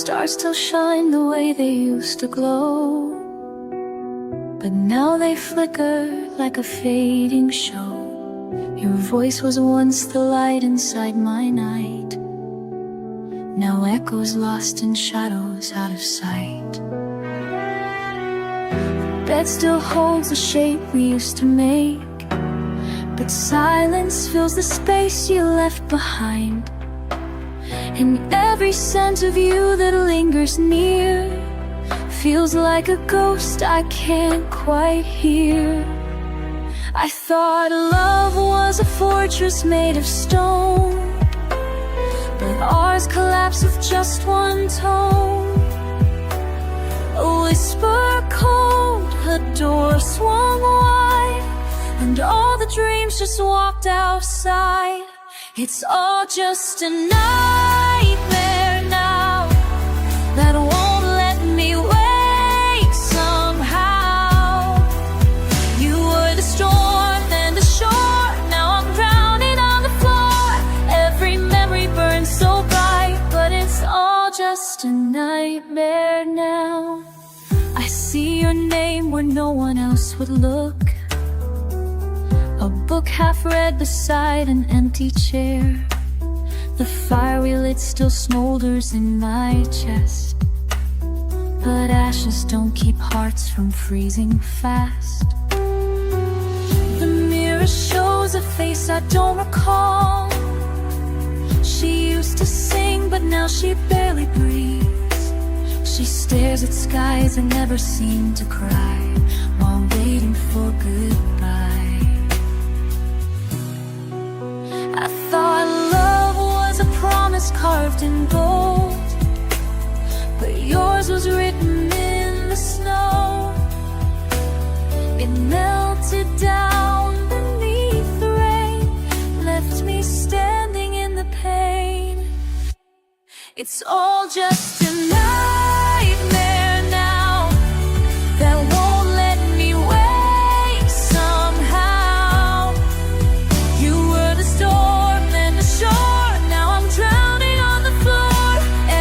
stars still shine the way they used to glow, but now they flicker like a fading show. Your voice was once the light inside my night, now echoes lost in shadows out of sight. The bed still holds the shape we used to make, but silence fills the space you left behind. And every scent of you that lingers near feels like a ghost I can't quite hear. I thought love was a fortress made of stone, but ours collapsed with just one tone. A whisper cold, a door swung wide, and all the dreams just walked outside. It's all just a nightmare now that won't let me wake somehow. You were the storm and the shore, now I'm drowning on the floor. Every memory burns so bright, but it's all just a nightmare now. I see your name where no one else would look, a book half read beside an empty chair. The fire we lit still smolders in my chest, but ashes don't keep hearts from freezing fast. The mirror shows a face I don't recall. She used to sing, but now she barely breathes. She stares at skies and never seemed to cry while waiting for goodbye. I thought love was a promise carved in gold, but yours was written in the snow. It melted down beneath the rain, left me standing in the pain. It's all just a nightmare now that won't let me wake somehow. You were the storm and the shore, now I'm drowning on the floor.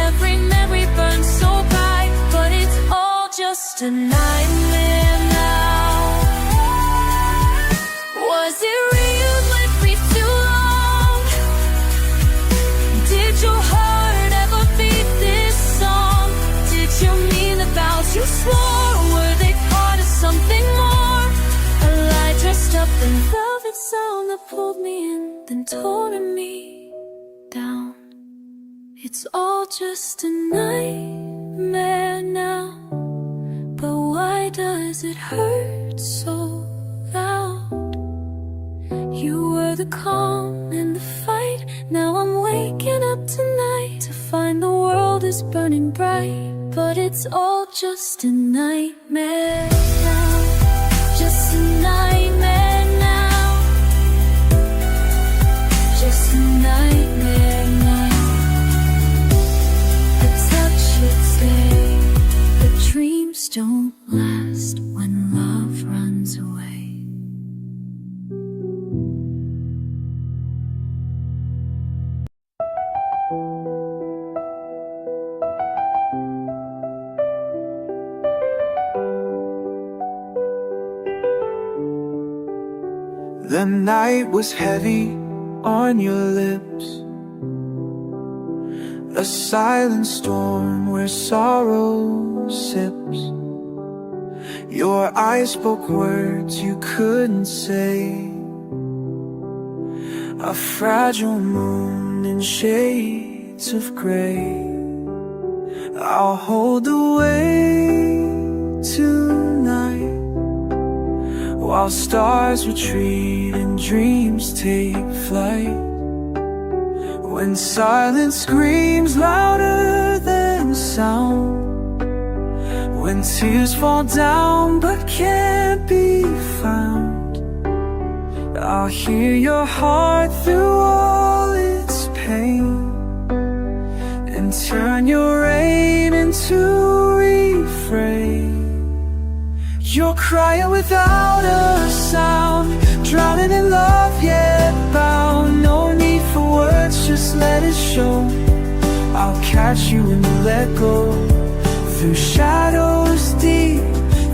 Every memory burns so bright, but it's all just a nightmare now. Was it real? Let me too long? Did your heart ever beat this song? Did you mean the vows you swore? Were they part of something more? A lie dressed up in velvet sound that pulled me in, then torn me down. It's all just a nightmare now, but why does it hurt so loud? You were the calm in the fight, now I'm waking up tonight to find the world is burning bright, but it's all just a nightmare now. Just a nightmare now. Just a nightmare now. The touch should stay, but dreams don't last when love runs away. The night was heavy on your lips, a silent storm where sorrow sips. Your eyes spoke words you couldn't say, a fragile moon in shades of gray. I'll hold the way tonight, while stars retreat and dreams take flight. When silence screams louder than sound, when tears fall down but can't be found, I'll hear your heart through all its pain, and turn your rain into refrain. You're crying without a sound, drowning in love yet bound. No need for words, just let it show. I'll catch you when you let go. Through shadows deep,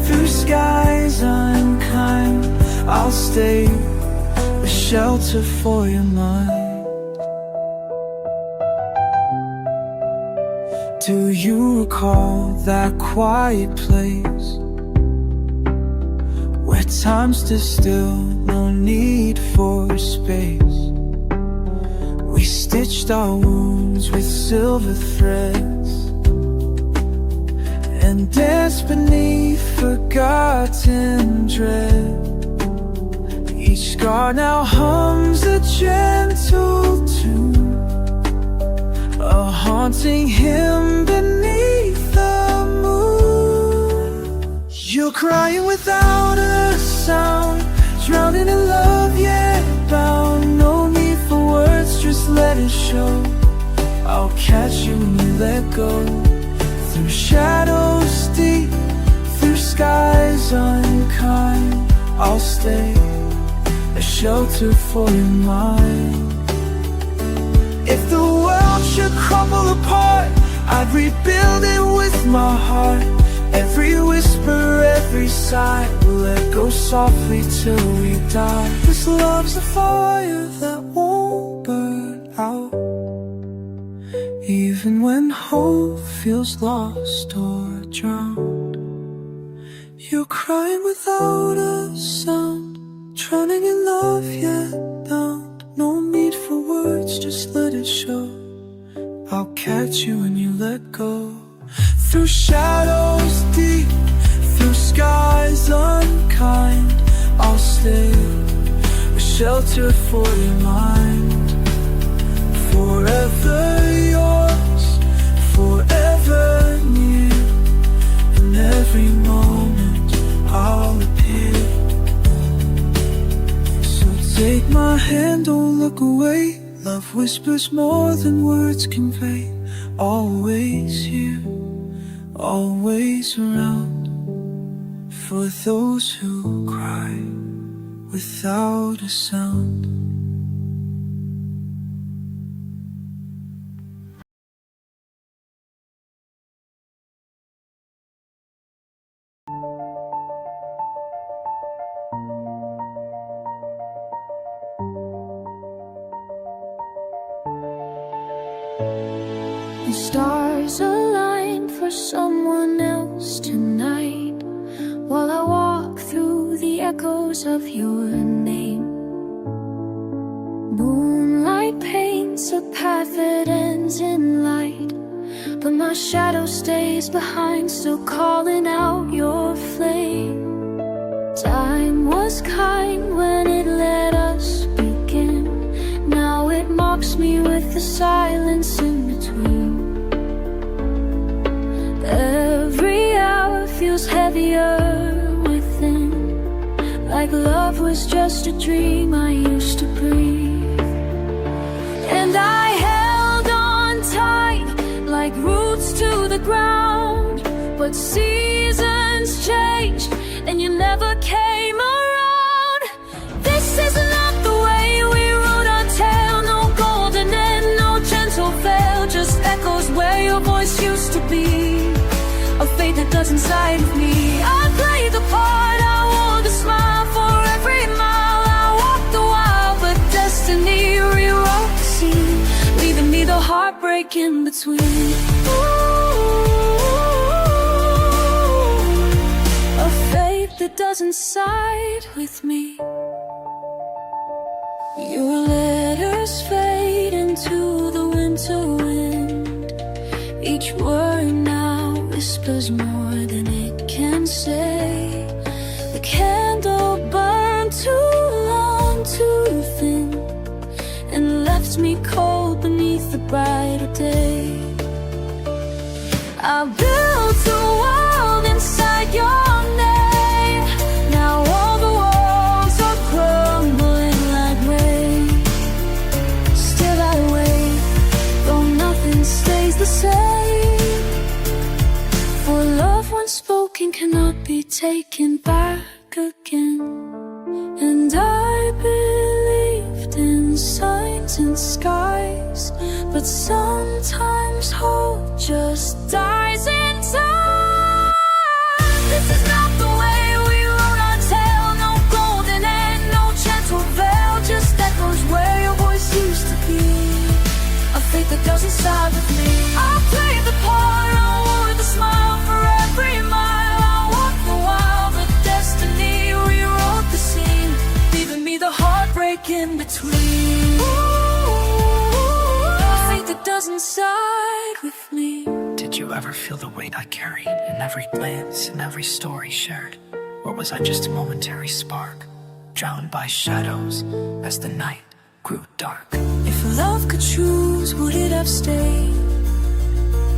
through skies unkind, I'll stay a shelter for your mind. Do you recall that quiet place where time stood still, no need for space? We stitched our wounds with silver threads and danced beneath forgotten dread. Each scar now hums a gentle tune, a haunting hymn beneath the moon. You're crying without a sound, drowning in love yet bound. No need for words, just let it show. I'll catch you when you let go. Through shadows deep, through skies unkind, I'll stay a shelter for your mind. If the world should crumble apart, I'd rebuild it with my heart. Every whisper, every sigh, will echo softly till we die. This love's a fire that won't burn out, even when hope feels lost or drowned. You're crying without a sound, drowning in love yet bound. No need for words, just let it show. I'll catch you when you let go. Through shadows deep, through skies unkind, I'll stay a shelter for your mind. Forever yours, forever near. In every moment I'll appear. So take my hand, don't look away. Love whispers more than words convey. Always here, always around, for those who cry without a sound. The stars align for someone else tonight, while I walk through the echoes of your name. Moonlight paints a path that ends in light, but my shadow stays behind, still calling out your flame. Time was kind when it let us begin. Now it mocks me with the silence in between. Every hour feels heavier within, like love was just a dream I used to breathe. And I held on tight, like roots to the ground. But seasons changed, and you never came around. This is not the way we wrote our tale. No golden end, no gentle veil, just echoes where your voice used to be. A fate that does inside of me. I played the part, I wore the smile. For every mile I walked the while, but destiny rewrote the scene, leaving me the heartbreak in between. Ooh, a fate that doesn't side with me. Your letters fade into the winter wind. Each word now whispers more than it can say. The candle burned too long, too thin, and left me cold beneath the brighter day. I built a world inside your name. Now all the walls are crumbling like rain. Still I wait, though nothing stays the same. For love once spoken cannot be taken back again. And I believed in signs and skies, but sometimes hope just dies in time. This is not the way we wrote our tale. No golden end, no gentle veil, just echoes where your voice used to be. A fate that doesn't side with me. I played the part, I wore the smile for every mile. I walked the wild, but destiny rewrote the scene, leaving me the heartbreak in between. A fate that doesn't side with me. Did you ever feel the weight I carried in every glance, in every story shared? Or was I just a momentary spark, drowned by shadows as the night grew dark? If love could choose, would it have stayed?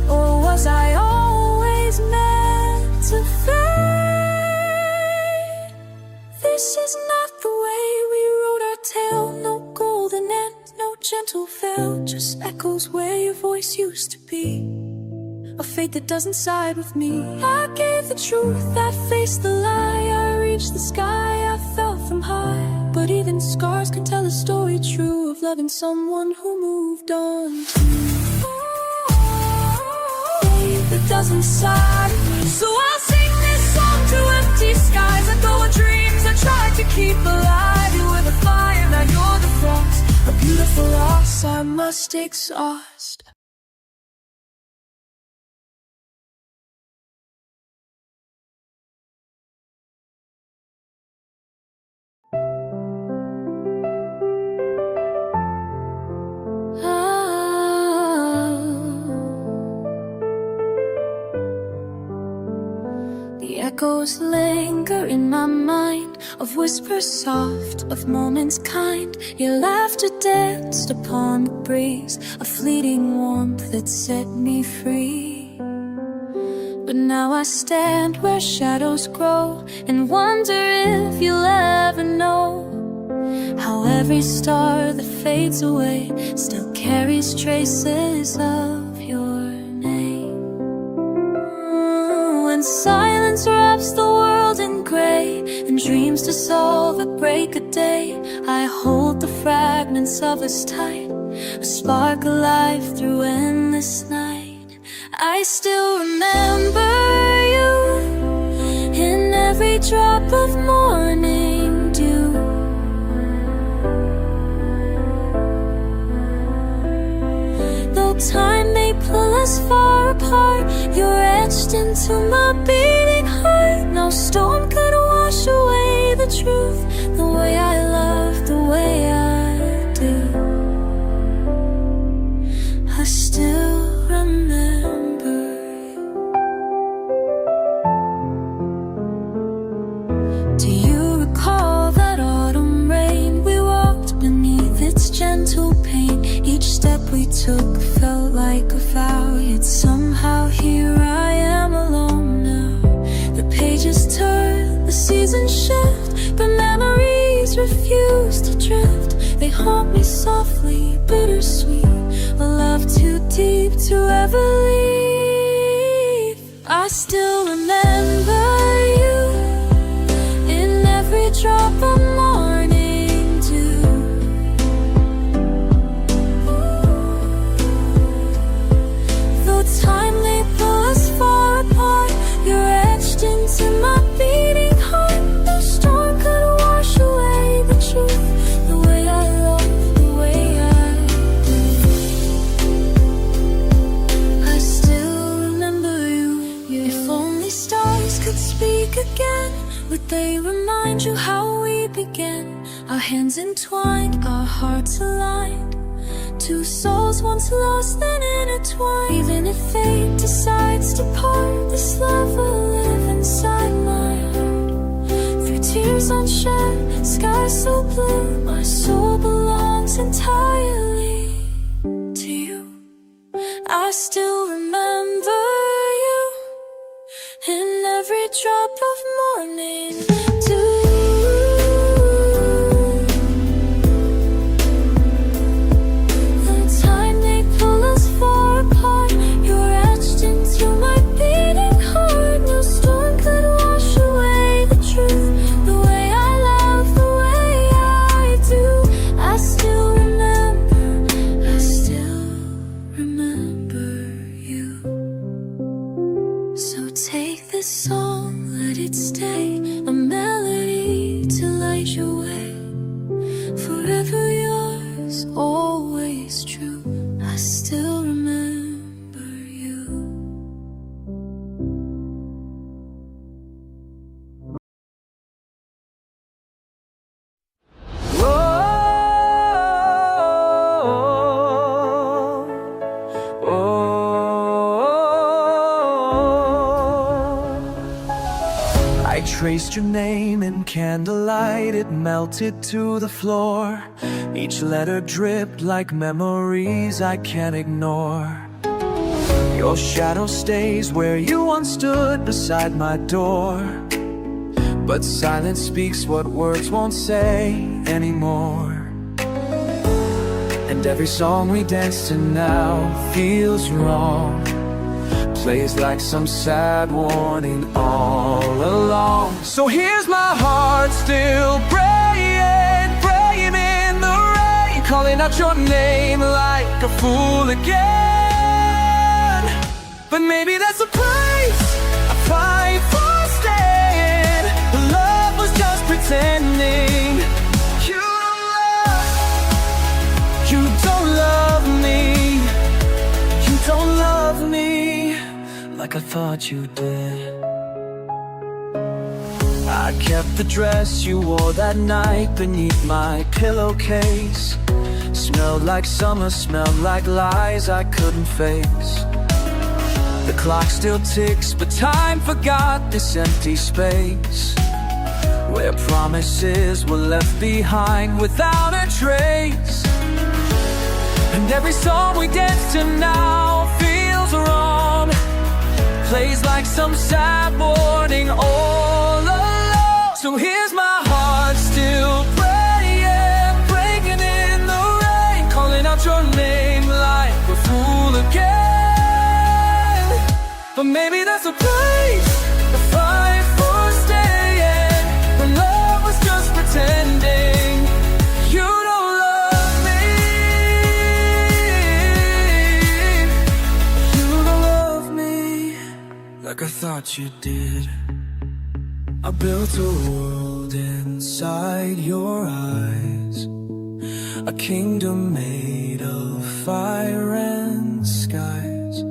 Or was I always meant to fade? This is not the way we wrote our tale. No golden end, no gentle veil, just echoes where your voice used to be. A fate that doesn't side with me. I gave the truth, I faced the lie. I reached the sky, I fell from high. But even scars can tell a story true of loving someone who moved on. Fate that doesn't side with me. So I'll sing this song to empty skies. Let go of dreams I tried to keep alive. You were the fire, now you're the frost. A beautiful loss I must exhaust. Echoes linger in my mind, of whispers soft, of moments kind. Your laughter danced upon the breeze, a fleeting warmth that set me free. But now I stand where shadows grow and wonder if you'll ever know how every star that fades away still carries traces of your name. When silence wraps the world in gray and dreams dissolve at break of day, I hold the fragments of us tight, a spark alive through endless night. I still remember you in every drop of morning dew. Though time may pull us far apart, you're etched into my beating heart. No storm could wash away the truth, the way I love, the way I do. I still remember you. Do you recall that autumn rain? We walked beneath its gentle pain. Each step we took felt like a vow, yet somehow here I am alone now. The pages turn, the seasons shift, but memories refuse to drift. They haunt me softly, bittersweet, a love too deep to ever leave. I still remember you in every drop of morning dew. Though time may pull us far apart, you're etched into my beating heart. No storm could wash away the truth, the way I love, the way I do. I still remember you. If only stars could speak again, would they remind you how we began? Our hands entwined, our hearts aligned, two souls once lost then intertwined. Even if fate decides to part, this love will live inside my heart. Through tears unshed, skies so blue, my soul belongs entirely to you. I still remember you in every drop of morning dew. fade your way. Forever yours, always true. I still remember you. I traced your name in candlelight, it melted to the floor. Each letter dripped like memories I can't ignore. Your shadow stays where you once stood beside my door. But silence speaks what words won't say anymore. And every song we dance to now feels wrong. Plays like some sad warning all along. So here's my heart still praying, praying in the rain, calling out your name like a fool again. But maybe that's the price I fight for staying. The love was just pretending. You don't love me. You don't love me like I thought you did. I kept the dress you wore that night beneath my pillowcase. Smelled like summer, smelled like lies I couldn't face. The clock still ticks, but time forgot this empty space where promises were left behind without a trace. And every song we dance to now feels wrong. Plays like some sad warning all along. So here's my heart still praying, breaking in the rain, calling out your name like a fool again. But maybe that's a place to fight for staying, when love was just pretending. You don't love me. You don't love me like I thought you did. I built a world inside your eyes, a kingdom made of fire and skies.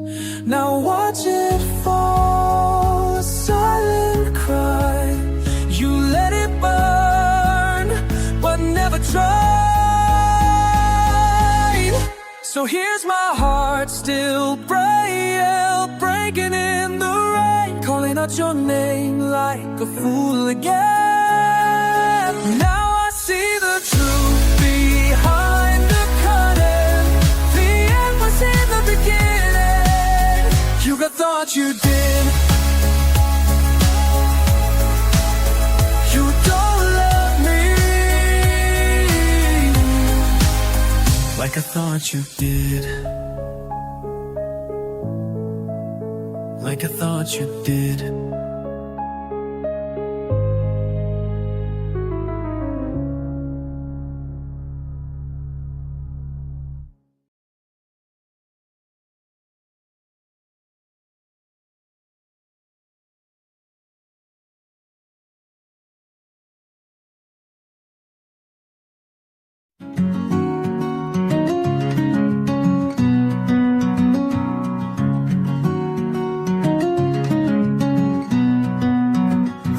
Now watch it fall, a silent cry. You let it burn, but never tried. So here's my heart still praying, breaking in the rain, calling out your name like a fool again. Now I see the truth behind the curtain. The end was in the beginning. You thought you did. You don't love me like I thought you did. Like I thought you did.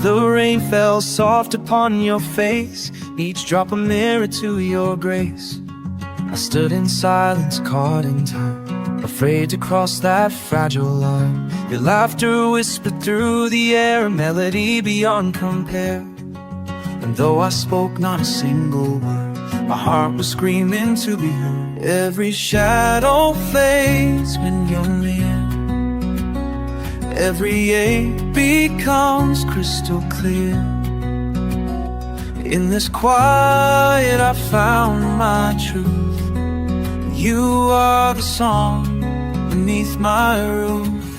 The rain fell soft upon your face, each drop a mirror to your grace. I stood in silence, caught in time, afraid to cross that fragile line. Your laughter whispered through the air, a melody beyond compare. And though I spoke not a single word, my heart was screaming to be heard. Every shadow fades when you're near. Every ache becomes crystal clear. In this quiet I found my truth. You are the song beneath my roof.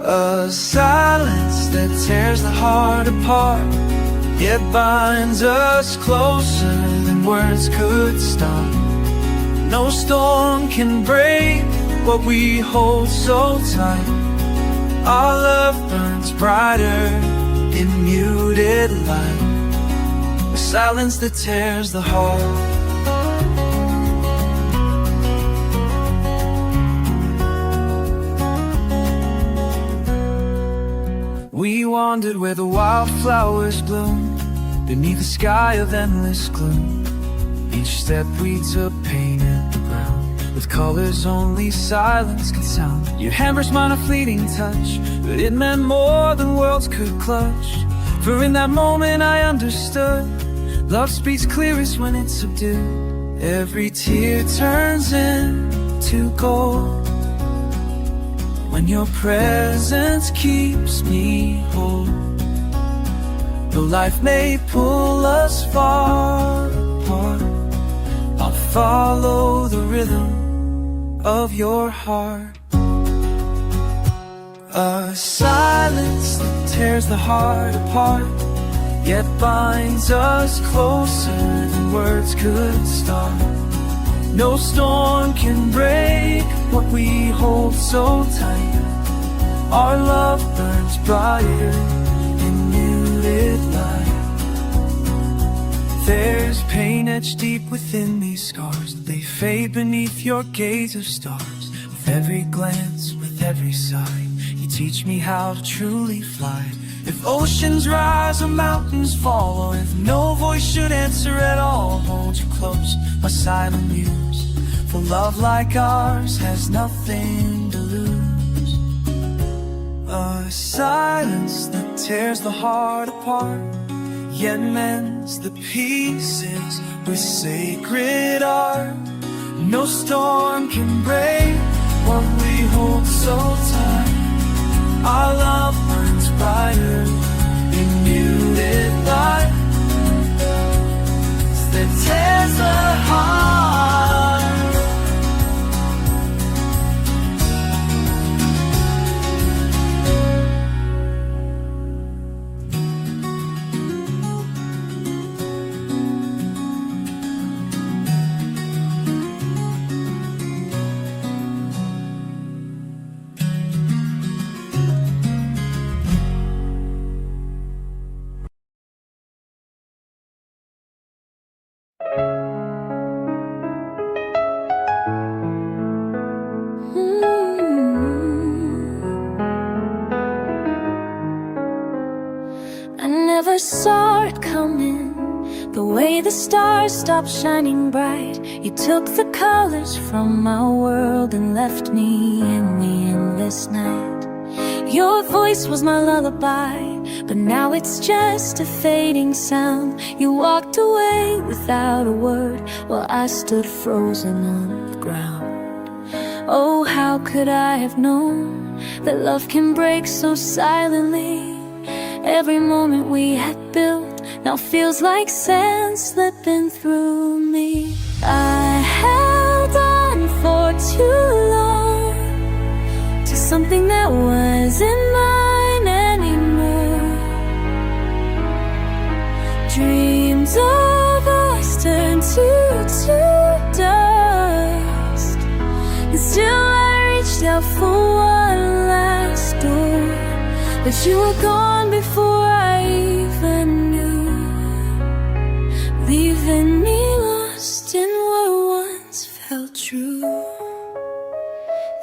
A silence that tears the heart apart, yet binds us closer than words could stop. No storm can break what we hold so tight. Our love burns brighter in muted light. silence that tears the heart. We wandered where the wildflowers bloom, beneath a sky of endless gloom. Each step we took painted the ground with colors only silence could sound. Your hand brushed mine, a fleeting touch, but it meant more than words could clutch. For in that moment I understood, love speaks clearest when it's subdued. Every tear turns into gold when your presence keeps me whole. Though life may pull us far apart, I'll follow the rhythm of your heart. A silence that tears the heart apart, yet binds us closer than words could start. No storm can break what we hold so tight. Our love burns brighter in muted light. There's pain etched deep within these scars, they fade beneath your gaze of stars. With every glance, with every sigh, you teach me how to truly fly. If oceans rise or mountains fall, or if no voice should answer at all, hold you close, my silent muse. For love like ours has nothing to lose. A silence that tears the heart apart, yet mends the pieces with sacred art. No storm can break what we hold so tight. Our love burns brighter in muted light that tears the heart. Never saw it coming, the way the stars stopped shining bright. You took the colors from my world and left me in the endless night. Your voice was my lullaby, but now it's just a fading sound. You walked away without a word, while I stood frozen on the ground. Oh, how could I have known that love can break so silently? Every moment we had built now feels like sand slipping through me. I held on for too long to something that wasn't mine anymore. Dreams of us turned to dust, and still I reached out for one last door. But you were gone before I even knew, leaving me lost in what once felt true.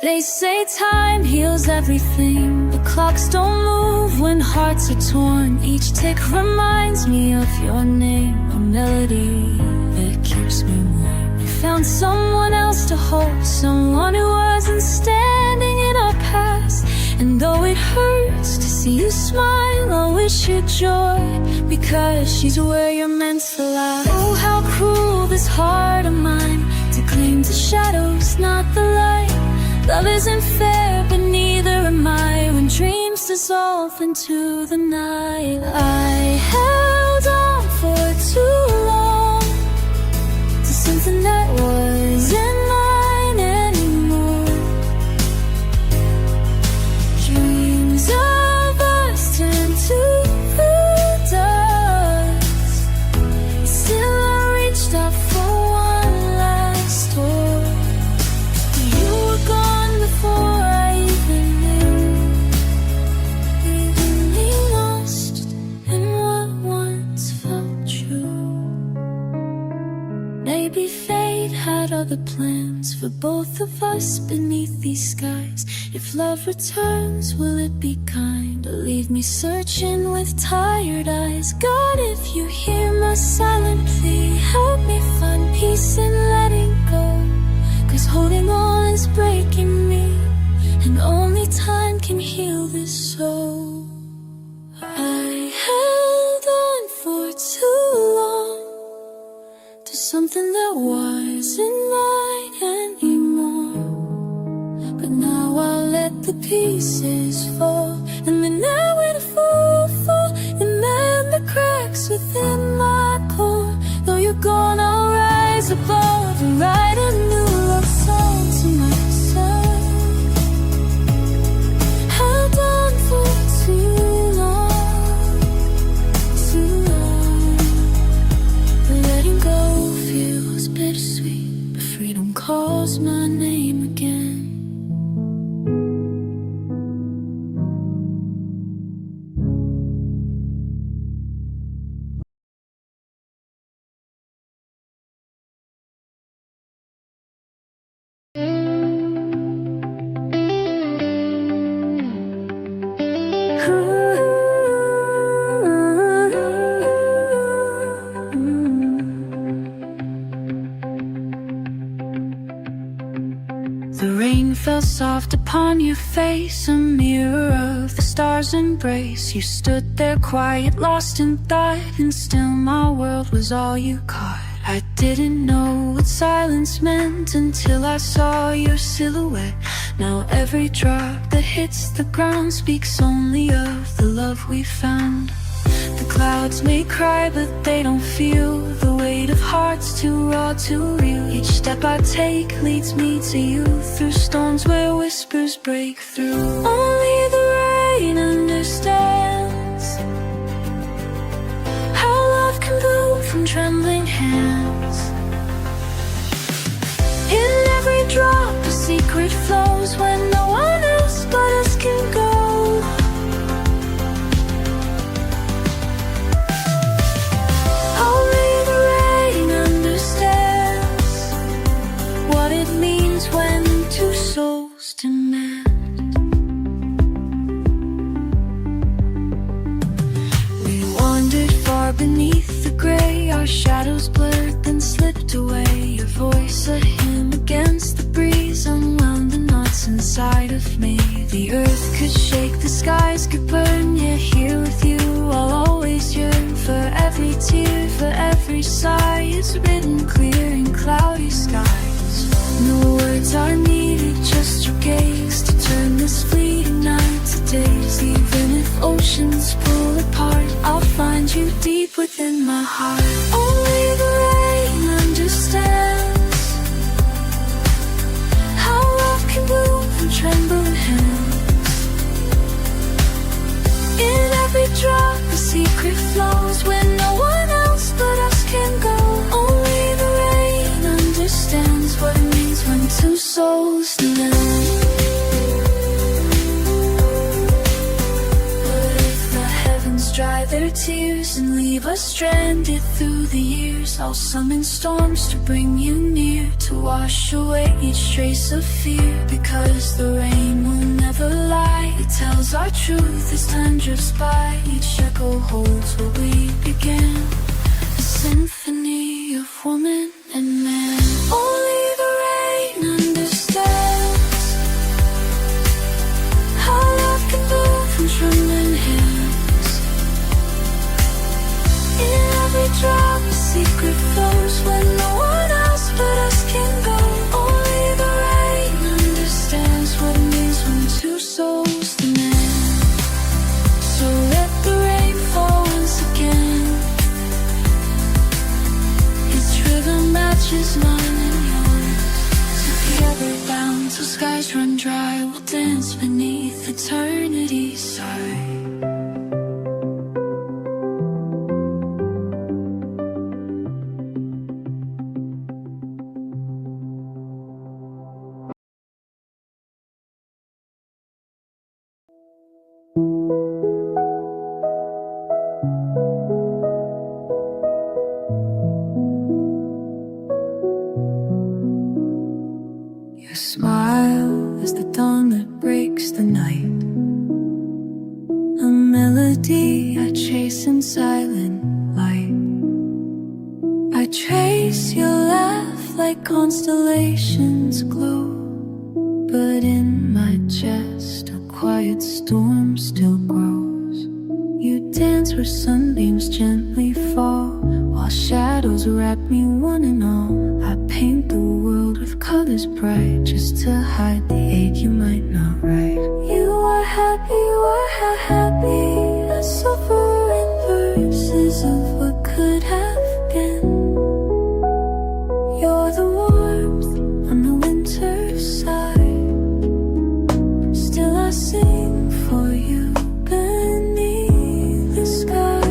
They say time heals everything, but clocks don't move when hearts are torn. Each tick reminds me of your name, a melody that keeps me warm. We found someone else to hold, someone who wasn't standing in our past. And though it hurts to see you smile, I wish you joy, because she's where you're meant to lie. Oh, how cruel this heart of mine, to cling to shadows, not the light. Love isn't fair, but neither am I, when dreams dissolve into the night. I held on for too long to something that wasn't mine anymore. Dreams of us turned to the dust, still I reached out for one last door. You were gone before I even knew, leaving me lost in what other plans for both of us beneath these skies. If love returns, will it be kind, or leave me searching with tired eyes? God, if you hear my silent plea, help me find peace in letting go. 'Cause holding on is breaking me, and only time can heal this soul. I held on for too long to something that wasn't right anymore. But now I'll let the pieces fall, and then I will fall, and mend the cracks within my core. Though you're gone, I'll rise above and write a new love song to myself. Held on for too long, too long. Letting go feels bittersweet, but freedom calls my name again. The rain fell soft upon your face, a mirror of the stars' embrace. You stood there quiet, lost in thought, and still my world was all you caught. I didn't know what silence meant until I saw your silhouette. Now every drop that hits the ground speaks only of the love we found. The clouds may cry, but they don't feel the weight of hearts too raw, too real. Each step I take leads me to you, through storms where whispers break through. Only the rain understands how love can bloom from trembling hands. In every drop a secret flows when no one else but us can go. Only the rain understands what it means when two souls demand. We wandered far beneath the gray, our shadows blurred then slipped away. Your voice, a hymn against the breeze, unwound the knots inside of me. The earth could shake, the skies could burn, yet here with you I'll always yearn. For every tear, for every sigh, it's written clear in cloudy skies. No words are needed, just your gaze to turn this fleeting night to days. Even if oceans pull apart, I'll find you deep within my heart. Only the rain understands how love can bloom from trembling hands. In every drop a secret flows when no one else but us can go. Only the rain understands what it means when two souls demand. But if the heavens dry their tears and leave us stranded through the years, I'll summon storms to bring you near, to wash away each trace of fear. Because the rain will never lie, it tells our truth as time drifts by. Each echo holds where we began, a symphony of woman and man. Only the rain understands how love can bloom from trembling hands. In every drop a secret flows when no one else but us can go. Only the rain understands what it means when two souls demand. So let the rain fall once again. Its rhythm matches mine and yours. Together bound till skies run dry, we'll dance beneath eternity's sigh. like constellations glow. But in my chest a quiet storm still grows. You dance where sunbeams gently fall, while shadows wrap me one and all. I paint the world with colors bright, just to hide the ache you might not write. You are happy, you are happy. I suffer in verses of what could have been. You're the warmth on the winter side. Still I sing for you beneath the sky.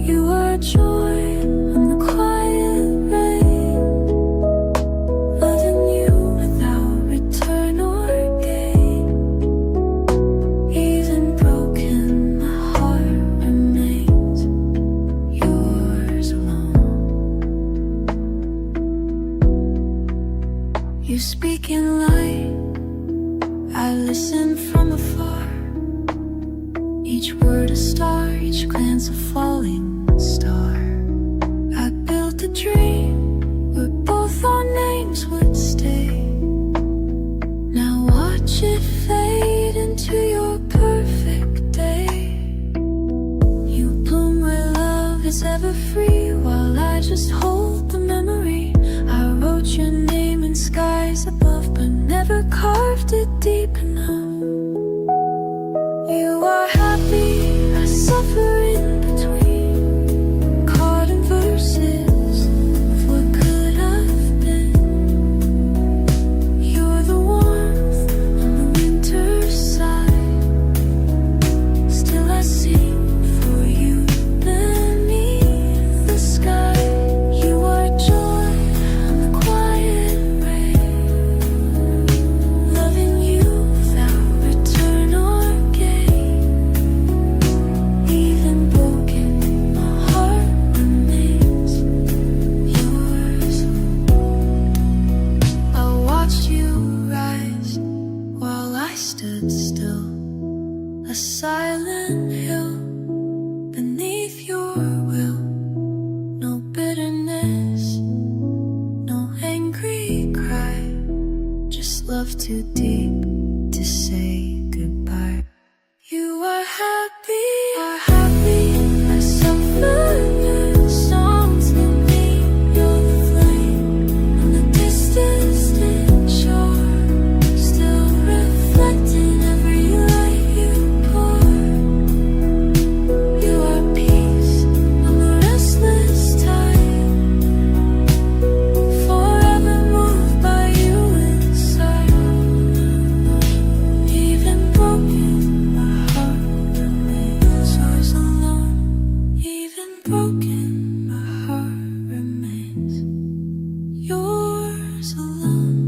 You are joy on the quiet rain, loving you without return or gain. Even broken, my heart remains yours alone. You speak in light, I listen from afar. Each word a star, each glance a falling star. I built a dream where both our names would stay. Now watch it fade into your perfect day. You bloom where love is ever free, while I just hold the memory. I wrote your name in skies above, but never carved it deep enough. You are happy, I suffer in between, caught in verses of what could have been. You're the warmth on the winter side. Still I sing for you beneath the sky. You are joy on the quiet rain, loving you without return or gain. Even broken, my heart remains yours. I watched you rise while I stood still, a silent hill beneath your will. No bitterness, no angry cry, just love too deep to say goodbye. You are happy, I suffer in songs that mean you're the flame on the distant shore, still reflecting every light you pour. You are peace on the restless tide, forever moved by you inside. Even broken, my heart remains yours alone. Even broken, my heart remains yours alone.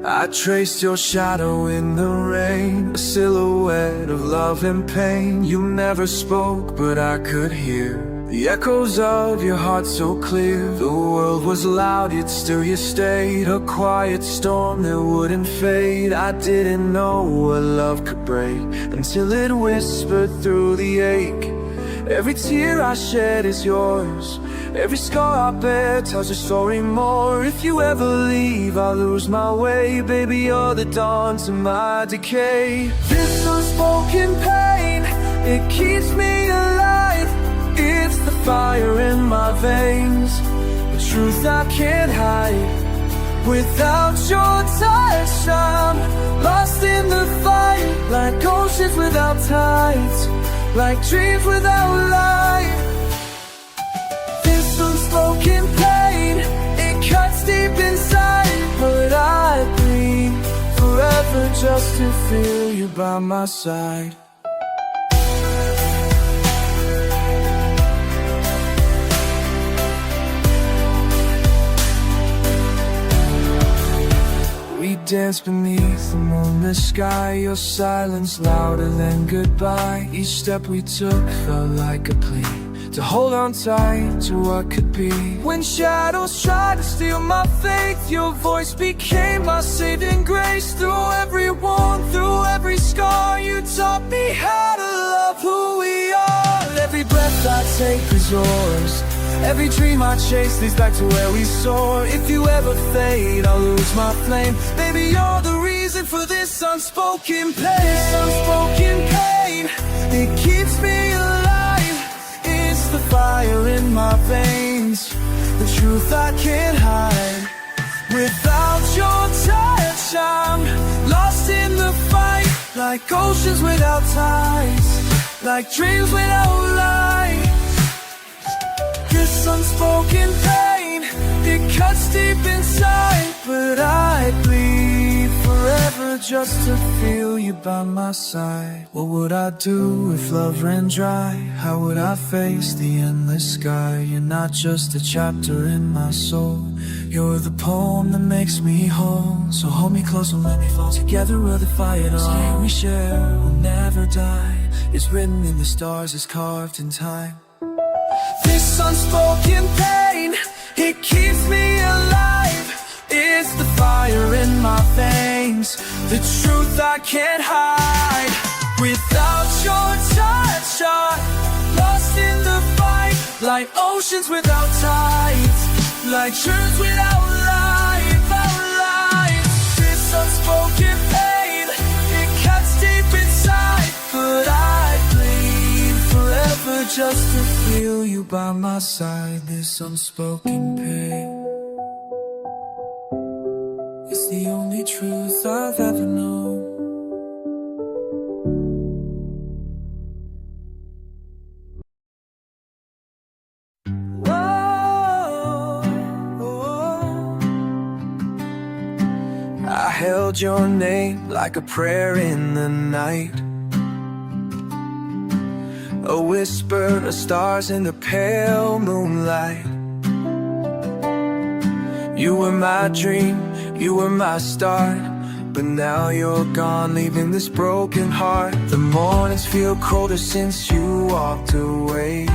I traced your shadow in the rain, a silhouette of love and pain. You never spoke, but I could hear the echoes of your heart so clear. The world was loud, yet still you stayed, a quiet storm that wouldn't fade. I didn't know what love could break until it whispered through the ache. Every tear I shed is yours, every scar I bear tells a story more. If you ever leave, I'll lose my way. Baby, you're the dawn to my decay. This unspoken pain, it keeps me alive. It's the fire in my veins, the truth I can't hide. Without your touch, I'm lost in the fight, like oceans without tides, like dreams without light. This unspoken pain, it cuts deep inside, but I bleed forever just to feel you by my side. We danced beneath the moonless sky, your silence louder than goodbye. Each step we took felt like a plea to hold on tight to what could be. When shadows tried to steal my faith, your voice became my saving grace. Through every wound, through every scar, you taught me how to love who we are. Every breath I take is yours, every dream I chase leads back to where we soar. If you ever fade, I'll lose my flame. Baby, you're the reason for this unspoken pain. This unspoken pain, it keeps me alive. It's the fire in my veins, the truth I can't hide. Without your touch, I'm lost in the fight. Like oceans without tides, like dreams without light. This unspoken pain, it cuts deep inside. But I'd bleed forever just to feel you by my side. What would I do if love ran dry? How would I face the endless sky? You're not just a chapter in my soul, you're the poem that makes me whole. So hold me close and let me fall. Together we'll defy it all. This we share will never die. It's written in the stars, it's carved in time. This unspoken pain, it keeps me alive. It's the fire in my veins, the truth I can't hide. Without your touch, I'm lost in the fight. Like oceans without tides, like dreams without light, This unspoken pain, it cuts deep inside. But I'd bleed forever just to feel you by my side. This unspoken pain, it's the only truth I've ever known. I held your name like a prayer in the night, a whisper of stars in the pale moonlight. You were my dream, you were my start, but now you're gone, leaving this broken heart. The mornings feel colder since you walked away.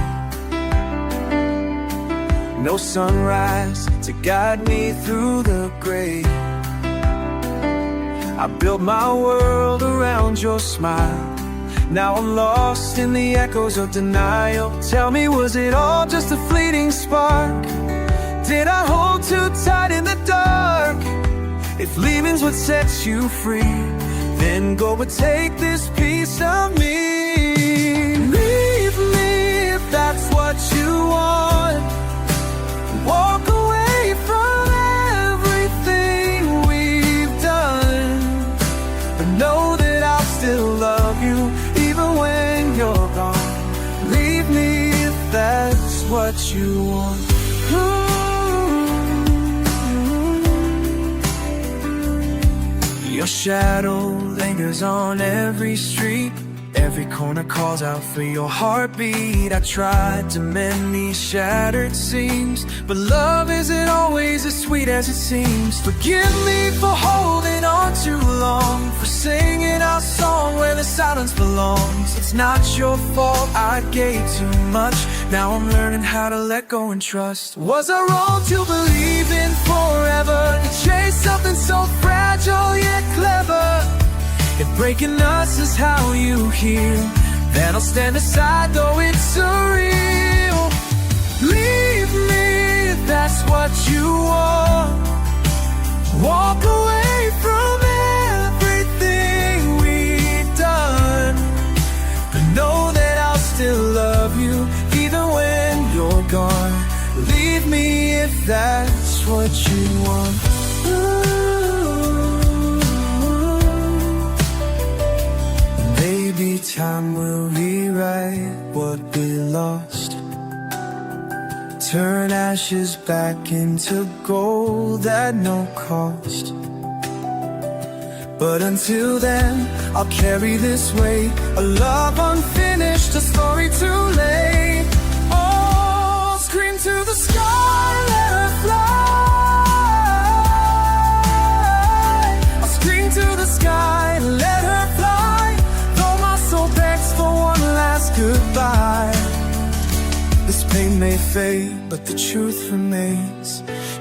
No sunrise to guide me through the gray. I built my world around your smile. Now I'm lost in the echoes of denial. Tell me, was it all just a fleeting spark? Did I hold too tight in the dark? If leaving's what sets you free, then go and take this piece of me. Leave me if that's what you want. Walk away from everything we've done, but know that I'll still love you even when you're gone. Leave me if that's what you want. Your shadow lingers on every street, every corner calls out for your heartbeat. I tried to mend these shattered seams, but love isn't always as sweet as it seems. Forgive me for holding on too long, for singing our song where the silence belongs. It's not your fault I gave too much, now I'm learning how to let go and trust. Was I wrong to believe in forever, to chase something so fragile yet clever? If breaking us is how you heal, then I'll stand aside though it's surreal. Leave me if that's what you want. Walk away from everything we've done, but know that I'll still love you even when you're gone. Leave me if that's what you want. Maybe time will rewrite what we lost, turn ashes back into gold at no cost. But until then, I'll carry this weight, a love unfinished, a story too late. Oh, scream to the sky, let her fly. sky and let her fly, though my soul begs for one last goodbye. This pain may fade, but the truth remains.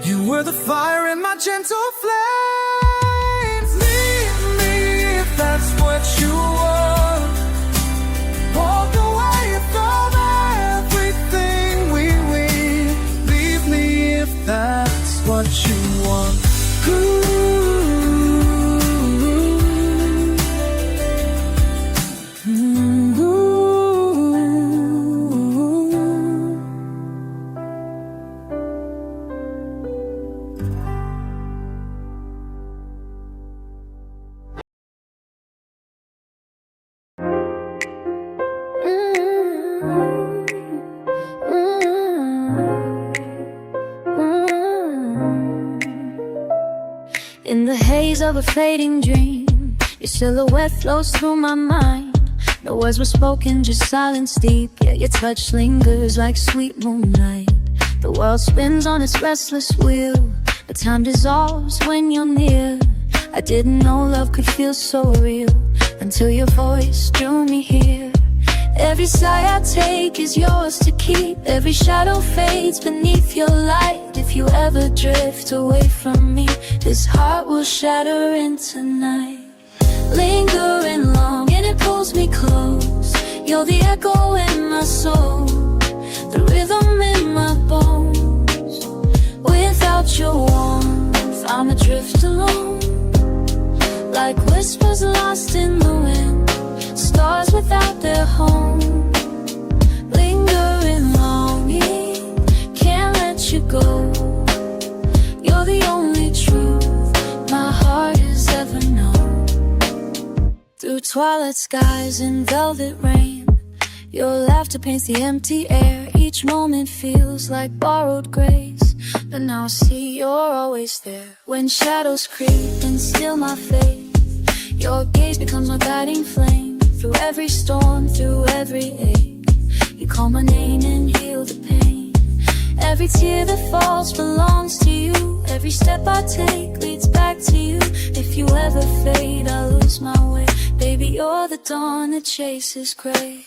You were the fire in my gentle flames. Leave me if that's what you want. Walk away from everything we leave me if that's what you want. In the haze of a fading dream, your silhouette flows through my mind. No words were spoken, just silence deep. Yeah, your touch lingers like sweet moonlight. The world spins on its restless wheel, but time dissolves when you're near. I didn't know love could feel so real until your voice drew me here. Every sigh I take is yours to keep. Every shadow fades beneath your light. If you ever drift away from me, this heart will shatter into night. Lingering long and it pulls me close. You're the echo in my soul, the rhythm in my bones. Without your warmth, I'm adrift alone, like whispers lost in the wind, stars without their home. Lingering longing, can't let you go. You're the only truth my heart has ever known. Through twilight skies and velvet rain, your laughter paints the empty air. Each moment feels like borrowed grace, but now I see you're always there. When shadows creep and steal my faith, your gaze becomes my guiding flame. Through every storm, through every ache, you call my name and heal the pain. Every tear that falls belongs to you. Every step I take leads back to you. If you ever fade, I lose my way. Baby, you're the dawn that chases gray.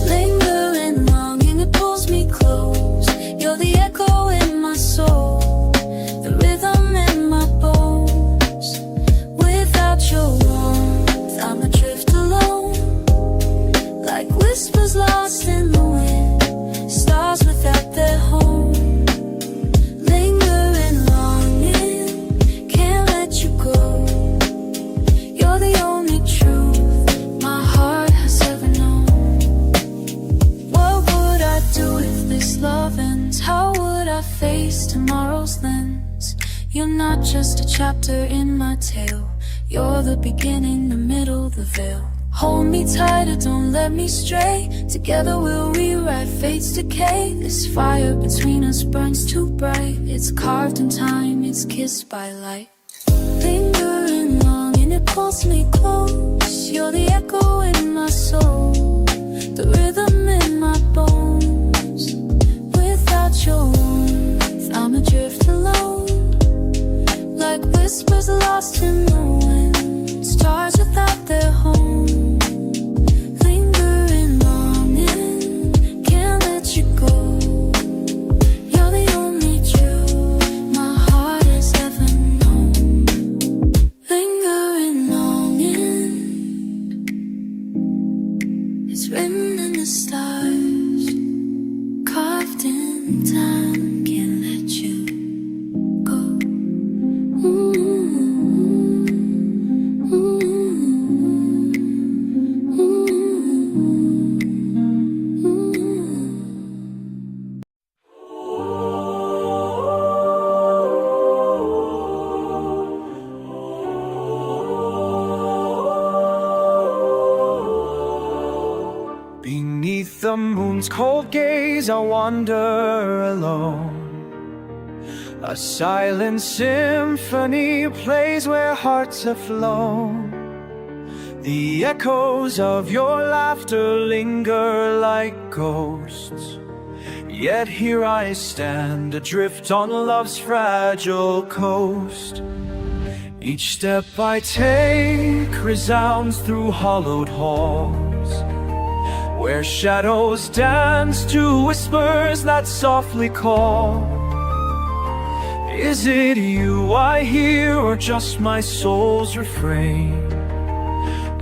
Lingering longing, it pulls me close. You're the echo in my soul, the rhythm in my bones. Without your warmth, I'm adrift alone, like whispers lost in the wind, stars without their home. Lingering longing, can't let you go. You're the only truth my heart has ever known. What would I do if this love ends? How would I face tomorrow's lens? You're not just a chapter in my tale, you're the beginning, the middle, the veil. Hold me tighter, don't let me stray. Together we'll rewrite fate's decay. This fire between us burns too bright. It's carved in time, it's kissed by light. Lingering long and it pulls me close. You're the echo in my soul, the rhythm in my bones. Without your warmth, I'm adrift alone, like whispers lost in the wind, stars without their home. Lingering longing, can't let you go. You're the only truth my heart has ever known. Lingering longing, it's written in the stars, carved in time, can't let you go. Beneath the moon's cold gaze, I wander alone. A silent symphony plays where hearts have flown. The echoes of your laughter linger like ghosts. Yet here I stand, adrift on love's fragile coast. Each step I take resounds through hollowed halls, where shadows dance to whispers that softly call. Is it you I hear, or just my soul's refrain?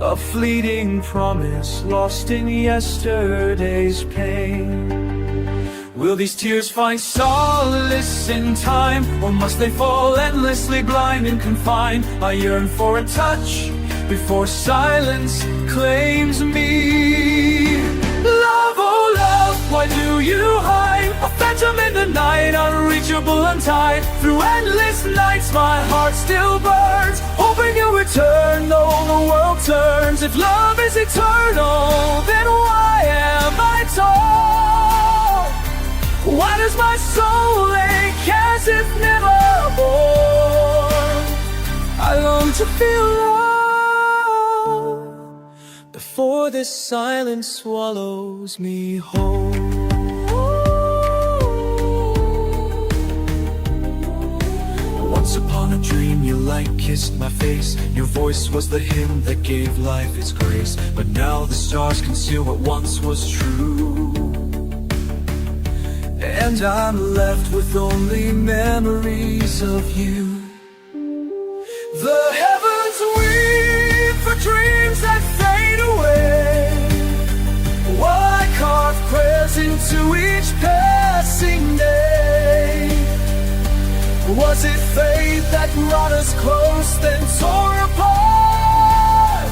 A fleeting promise lost in yesterday's pain. Will these tears find solace in time, or must they fall endlessly blind and confined? I yearn for a touch before silence claims me. Love, oh love, why do you hide? A phantom in the night, unreachable, untied. Through endless nights my heart still burns, hoping you'll return though the world turns. If love is eternal, then why am I torn? Why does my soul ache as if never born? I long to feel love before this silence swallows me whole. Once upon a dream, your light kissed my face. Your voice was the hymn that gave life its grace. But now the stars conceal what once was true, and I'm left with only memories of you. The heavens weep for dreams that fade away, while I carve prayers into each passing day. Was it fate that brought us close, then tore apart?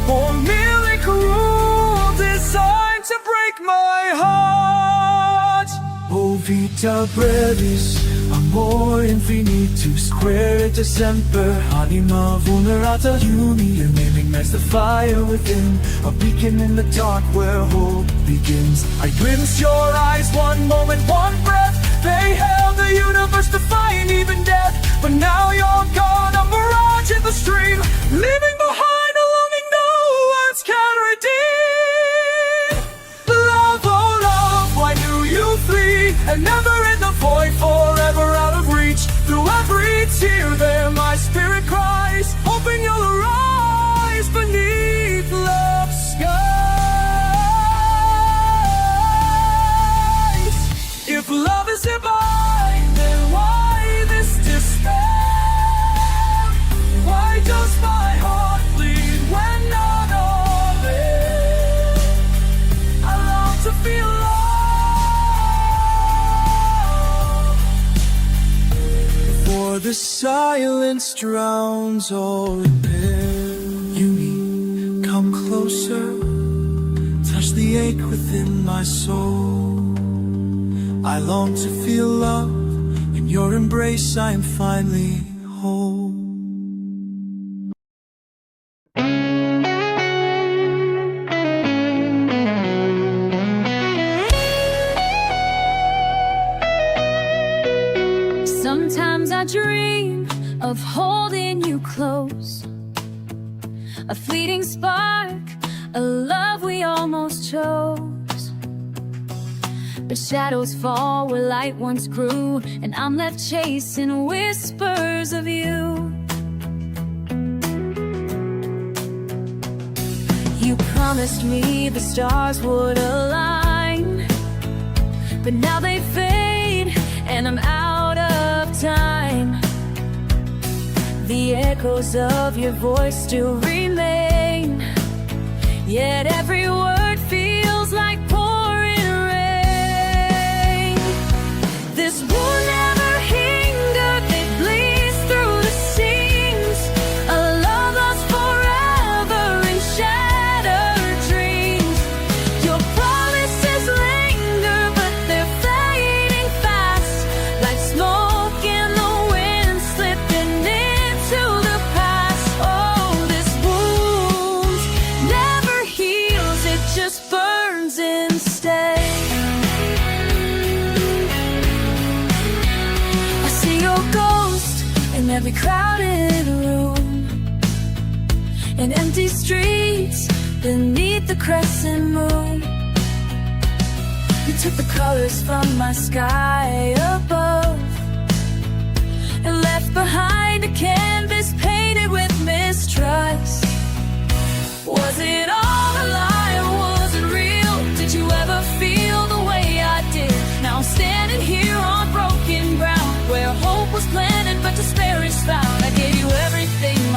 Or merely cruel design to break my heart? O vita brevis, amor infinitus, curated semper, anima vulnerata juni. Your naming matches the fire within, a beacon in the dark where hope begins. I glimpsed your eyes, one moment, one breath. They held the universe, defying even death. But now you're gone, a mirage in the stream, leaving behind a longing no words can redeem. Love, oh love, why do you flee? And never in the void, forever out of reach. Through every tear there my spirit cries, hoping you'll arise beneath love's skies. If love is divine, then why this despair? Why does my heart bleed when none are there? I long to feel love before the silence drowns all repair. You need come closer, touch the ache within my soul. I long to feel love, in your embrace I am finally whole. Sometimes I dream of holding you close, a fleeting spark, a love we almost chose. But shadows fall where light once grew, and I'm left chasing whispers of you. You promised me the stars would align, but now they fade and I'm out of time. The echoes of your voice still remain, yet every word feels like pouring rain. This will never hinder, it bleeds through the seams. A love lost forever in shattered dreams. Your promises linger, but they're fading fast, like smoke in the wind slipping into the past. Oh, this wound never heals, it just burns instead. I see your ghost in every crowded room, in empty streets beneath the crescent moon. You took the colors from my sky above and left behind a canvas painted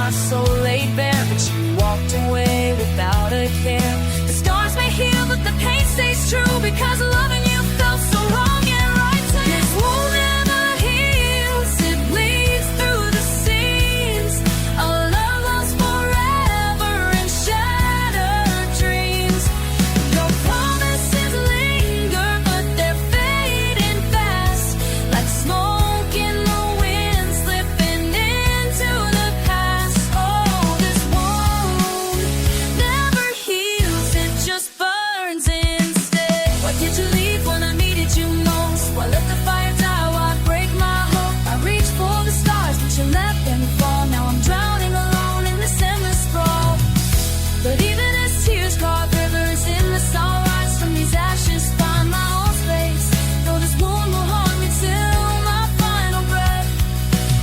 my soul laid bare, but you walked away without a care. The scars may heal, but the pain stays true, because loving you felt so wrong and right to you. This wound never heals, it bleeds through the seams. A love lost forever in shattered dreams. Your promises linger, but they're fading fast, like smoke in the wind, slipping into the past. Oh, this wound never heals, it just burns instead. Why did you leave when I needed you most? Why let the fire die? Why break my hope? I reached for the stars, but you let them fall. Now I'm drowning alone in this endless sprawl. But even as tears carve rivers in the sunrise, from these ashes find my own space. Though this wound will haunt me till my final breath,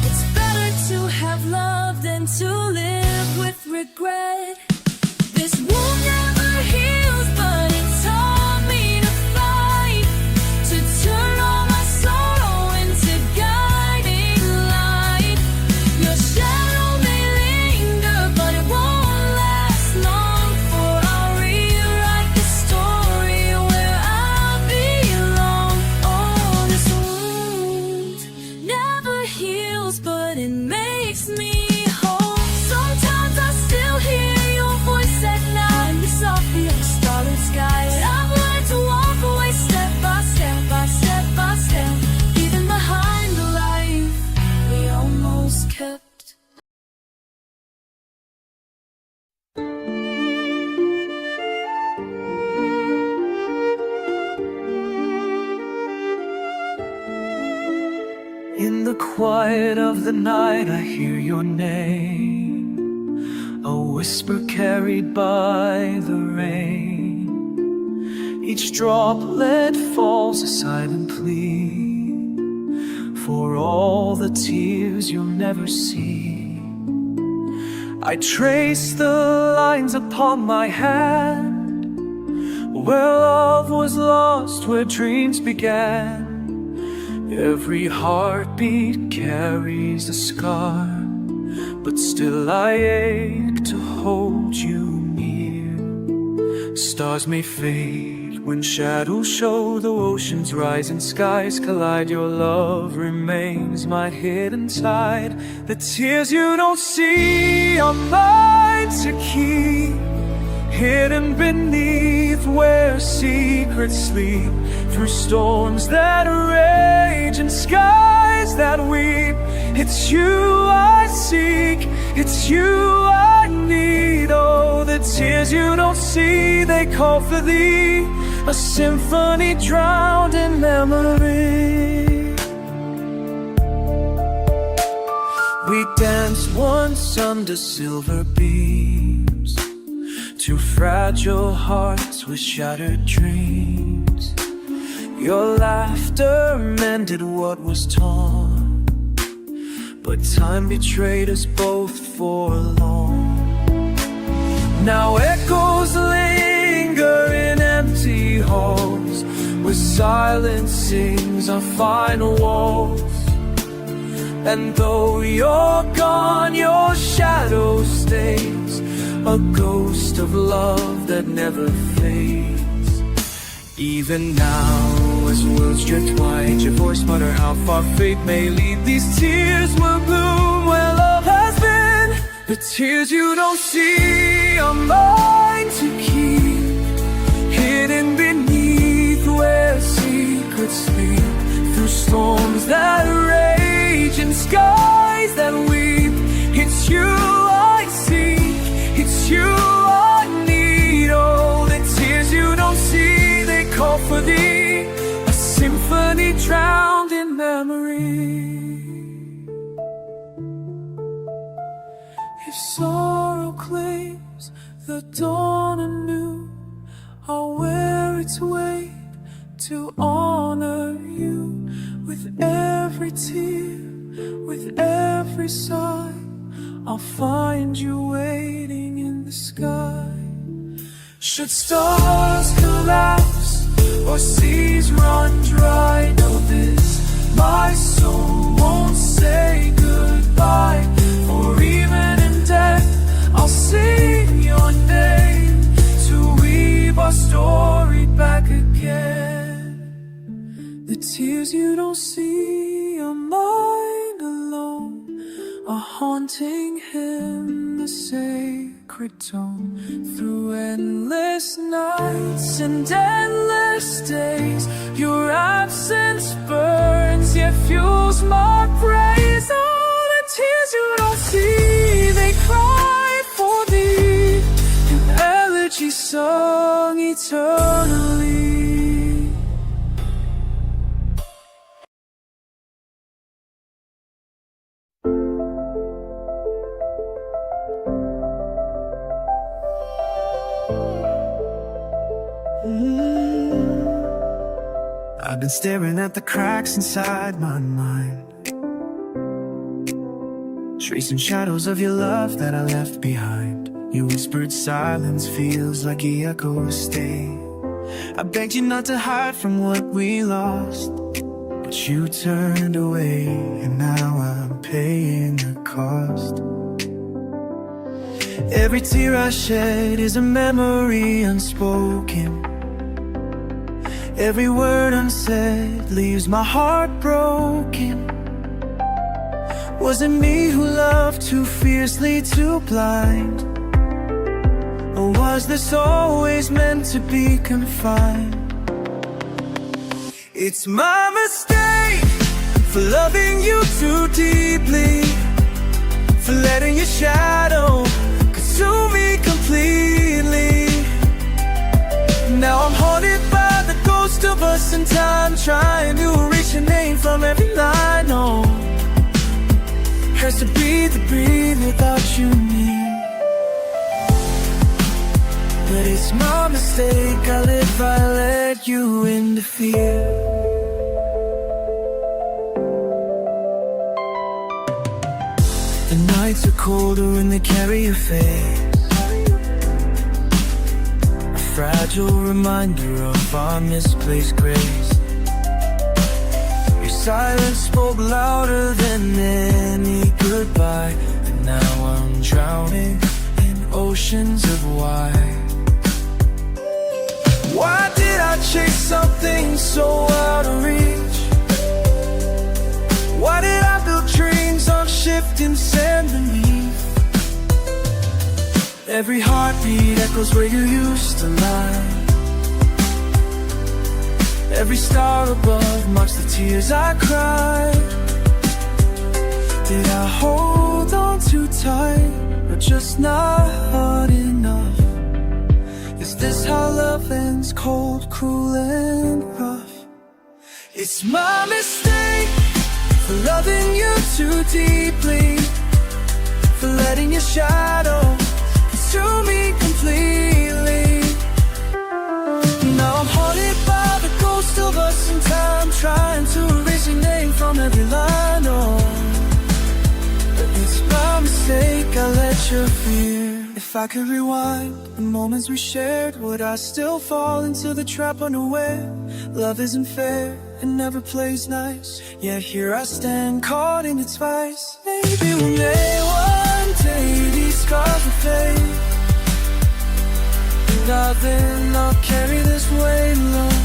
it's better to have loved than to live with regret. This wound never heals, but it taught me to fight, to turn all my sorrow into guiding light. Your shadow may linger, but it won't last long, for I'll rewrite the story where I belong. Oh, this wound never heals, but it makes me whole. Sometimes I still hear your voice at night, you softly on a starlit sky. But I've learned to walk away step by step by step by step, leaving behind the life we almost kept. In the quiet of the night I hear your name, a whisper carried by the rain. Each droplet falls a silent plea for all the tears you'll never see. I trace the lines upon my hand, where love was lost, where dreams began. Every heartbeat carries a scar, but still I ache to hold you near. Stars may fade when shadows show, though oceans rise and skies collide. Your love remains my hidden tide. The tears you don't see are mine to keep, hidden beneath where secrets sleep. Through storms that rage and skies that weep, it's you I seek, it's you I need. Oh, the tears you don't see, they call for thee, a symphony drowned in memory. We danced once under silver beams, two fragile hearts with shattered dreams. Your laughter mended what was torn, but time betrayed us both for long. Now echoes linger in empty halls, where silence sings our final waltz. And though you're gone, your shadow stays, a ghost of love that never fades. Even now, as worlds drift wide, your voice mutter how far fate may lead. These tears will bloom where love has been. The tears you don't see are mine to keep, hidden beneath where secrets sleep. Through storms that rage and skies that weep, it's you I seek, it's you I need. Oh, the tears you don't see, they call for thee, a symphony drowned in memory. If sorrow claims the dawn anew, I'll wear its weight to honor you. With every tear, with every sigh, I'll find you waiting in the sky. Should stars collapse or seas run dry, know this, my soul won't say goodbye. For even in death see a mind alone, a haunting hymn, a sacred tone. Through endless nights and endless days, your absence burns, yet fuels my praise. All the tears you don't see, they cry for thee, in elegy sung eternally. I've been staring at the cracks inside my mind, tracing shadows of your love that I left behind. Your whispered silence feels like the echoes stay. I begged you not to hide from what we lost, but you turned away, and now I'm paying the cost. Every tear I shed is a memory unspoken. Every word unsaid leaves my heart broken. Was it me who loved too fiercely, too blind? Or was this always meant to be confined? It's my mistake for loving you too deeply, for letting your shadow consume me completely. Now I'm haunted by the ghost of us in time, trying to erase your name from every line. Oh, hurts to breathe without you near. But it's my mistake, I live, I let you into fear. The nights are colder when they carry your face, a fragile reminder of our misplaced grace. Your silence spoke louder than any goodbye, and now I'm drowning in oceans of why. Why did I chase something so out of reach? Why did I build dreams on shifting sand beneath? Every heartbeat echoes where you used to lie. Every star above marks the tears I cried. Did I hold on too tight, or just not enough? Is this how love ends, cold, cruel and rough? It's my mistake for loving you too deeply, for letting your shadow consume me completely. Now I'm haunted by the ghost of us in time, trying to erase your name from every line. Oh, but it's my mistake, I let you fear. If I could rewind the moments we shared, would I still fall into the trap unaware? Love isn't fair, it never plays nice, yet here I stand caught in its vice. Maybe one day these scars will fade, and then I'll carry this weight alone,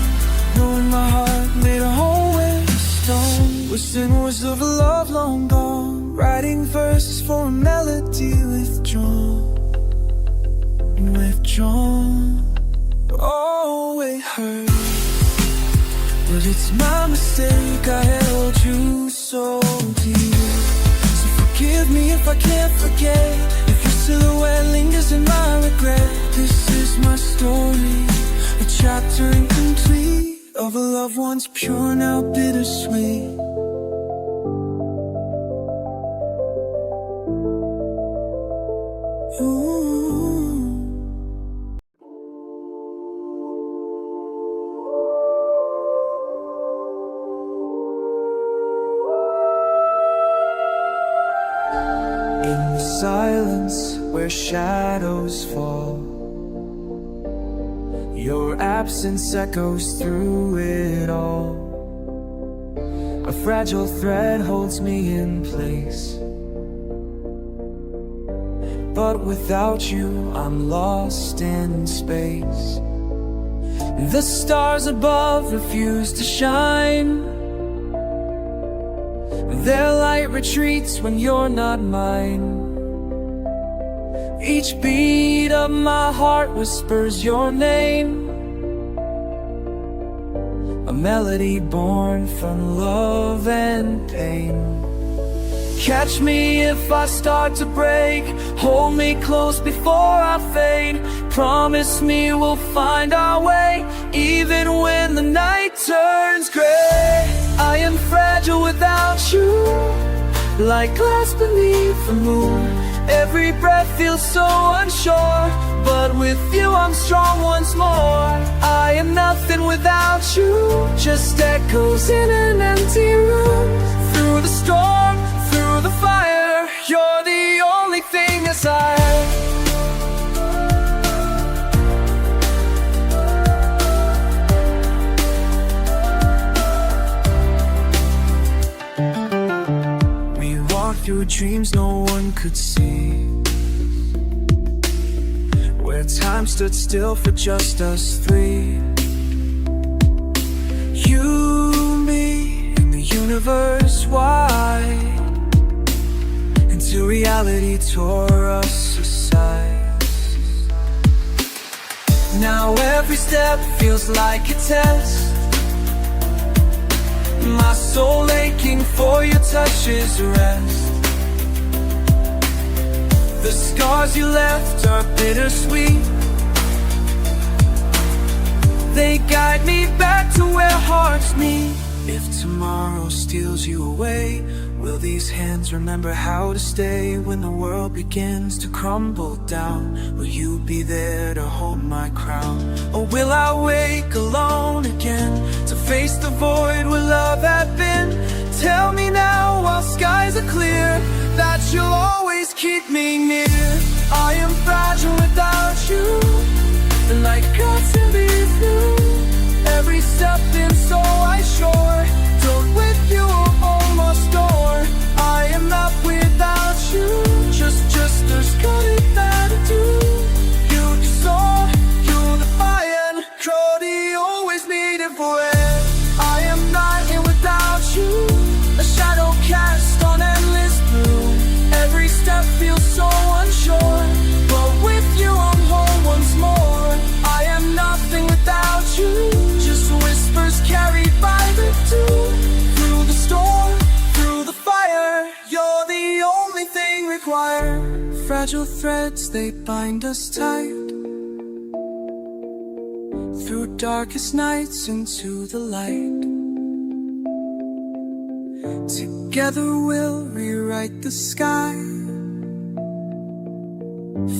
knowing my heart made a hole in stone. Wishing words of a love long gone, writing verses for a melody withdrawn. Oh, it hurts, but it's my mistake, I held you so dear. So forgive me if I can't forget, if your silhouette lingers in my regret. This is my story, a chapter incomplete, of a love once pure, now bittersweet. Ooh. In the silence where shadows fall, your absence echoes through it all. A fragile thread holds me in place, but without you I'm lost in space. The stars above refuse to shine, Their light retreats when you're not mine. Each beat of my heart whispers your name, a melody born from love and pain. Catch me if I start to break, hold me close before I fade. Promise me we'll find our way, even when the night turns gray. I am fragile without you, like glass beneath the moon. Every breath feels so unsure, but with you I'm strong once more. I am nothing without you, just echoes in an empty room. Through the storm, through the fire, you're the only thing I desire. We walked through dreams no one could see, where time stood still for just us three. You, me, and the universe wide, until reality tore us aside. Now every step feels like a test, my soul aching for your touch's rest. The scars you left are bittersweet, they guide me back to where hearts meet. If tomorrow steals you away, will these hands remember how to stay? When the world begins to crumble down, will you be there to hold my crown? Or will I wake alone again, to face the void where love had been? Tell me now while skies are clear, that you'll always keep me near. I am fragile without you, like God's in through. Every step in so I sure, don't with you almost door. I am not without you, just there's good that I do. You the soul, you the fire, Crody always needed for it. I am not here without you, a shadow cast on endless blue. Every step feels so unsure, but with you I'm whole once more. I am nothing without you, just whispers carried by the dew. Through the storm, through the fire, you're the only thing required. Fragile threads, they bind us tight, through darkest nights into the light. Together we'll rewrite the sky.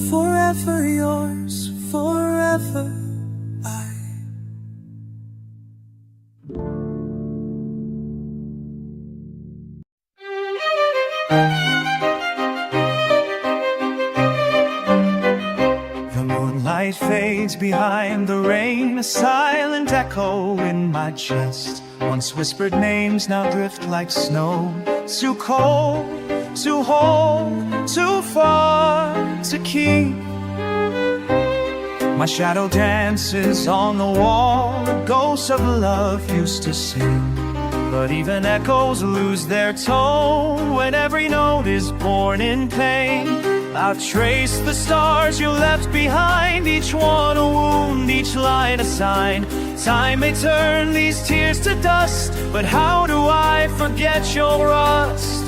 Forever yours, forever I. The moonlight fades behind the rain, a silent echo in my chest. Once whispered names now drift like snow, too cold to hold, too far to keep. My shadow dances on the wall, the ghosts of love used to sing. But even echoes lose their tone when every note is born in pain. I've traced the stars you left behind, each one a wound, each line a sign. Time may turn these tears to dust, but how do I forget your rust?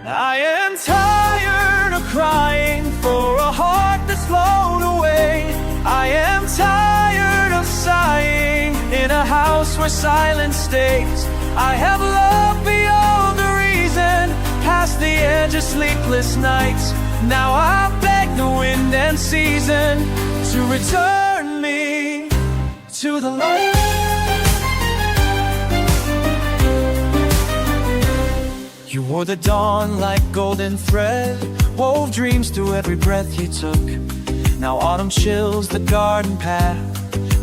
I am tired of crying for a heart that's flown away. I am tired of sighing in a house where silence stays. I have loved beyond the reason, past the edge of sleepless nights. Now I beg the wind and season to return me to the light. You wore the dawn like golden thread, wove dreams through every breath you took. Now autumn chills the garden path,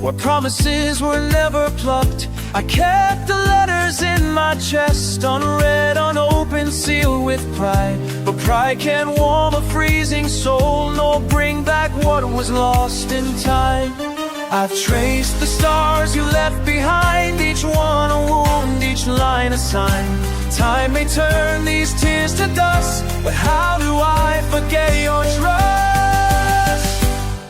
where promises were never plucked. I kept the letters in my chest, unread, unopened, sealed with pride. But pride can't warm a freezing soul, nor bring back what was lost in time. I've traced the stars you left behind, each one a wound, each line a sign. Time may turn these tears to dust, but how do I forget your trust?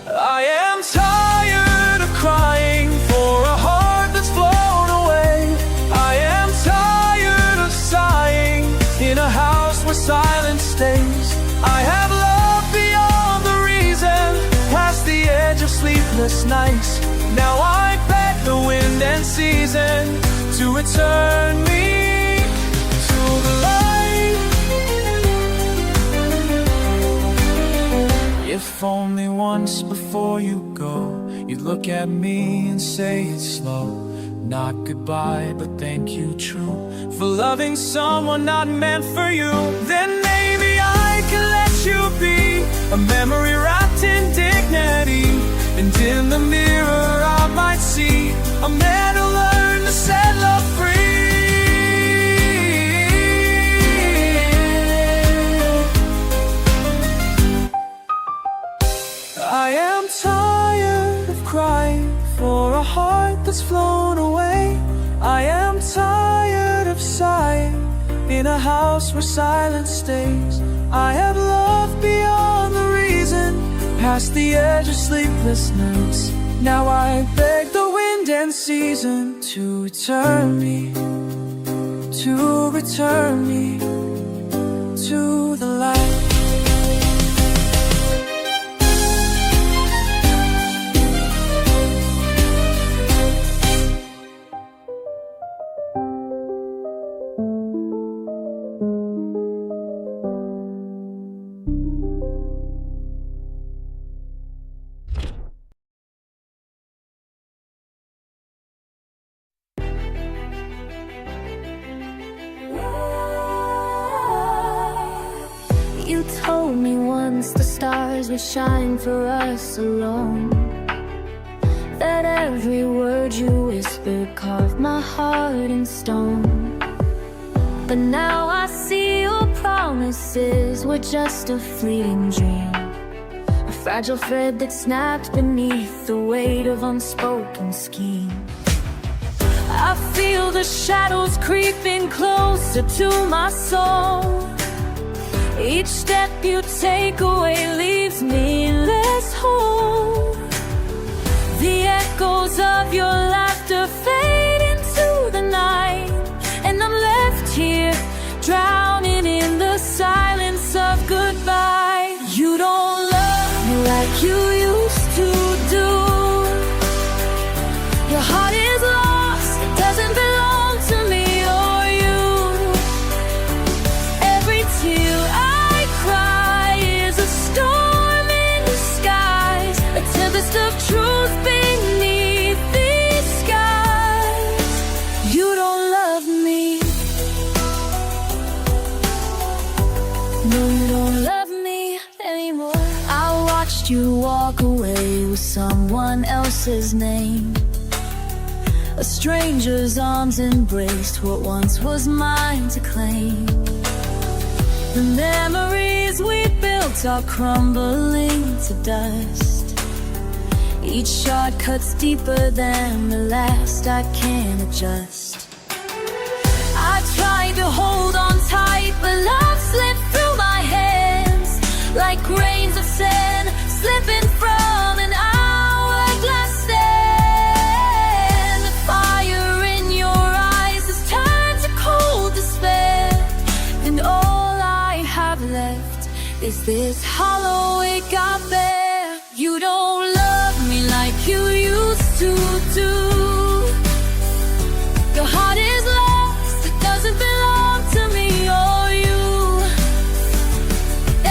I am tired of crying for a heart that's flown away. I am tired of sighing in a house where silence stays. I have loved beyond the reason, past the edge of sleepless nights. Now I beg the wind and season to return me to the light. If only once before you go, you'd look at me and say it's slow. Not goodbye, but thank you, true, for loving someone not meant for you. Then maybe I can let you be a memory wrapped in dignity. And in the mirror I might see a man who learned to set love free. I am tired of crying for a heart that's flown away. I am tired of sighing in a house where silence stays. I have loved beyond the reason, past the edge of sleepless nights. Now I beg the wind and season to return me, to return me to the light. You told me once the stars would shine for us alone, that every word you whispered carved my heart in stone. But now I see your promises were just a fleeting dream, a fragile thread that snapped beneath the weight of unspoken scheme. I feel the shadows creeping closer to my soul. Each step you take away leaves me less whole. The echoes of your laughter fade into the night, and I'm left here drowning in the silence of goodbye. You don't love me like you used to do. Your heart is lost, it doesn't belong to me or you. Every tear I cry is a storm in disguise, a tempest of truth beneath these skies. You don't love me. No, you don't love me anymore. I watched you walk away with someone else's name. A stranger's arms embraced what once was mine to claim. The memories we built are crumbling to dust. Each shot cuts deeper than the last. I can't adjust. I tried to hold on tight, but love slipped through my hands like grains of sand slipping from an hourglass stand. The fire in your eyes has turned to cold despair, and all I have left is this hollow ache I bear. You don't love me like you used to do. Your heart is lost, it doesn't belong to me or you.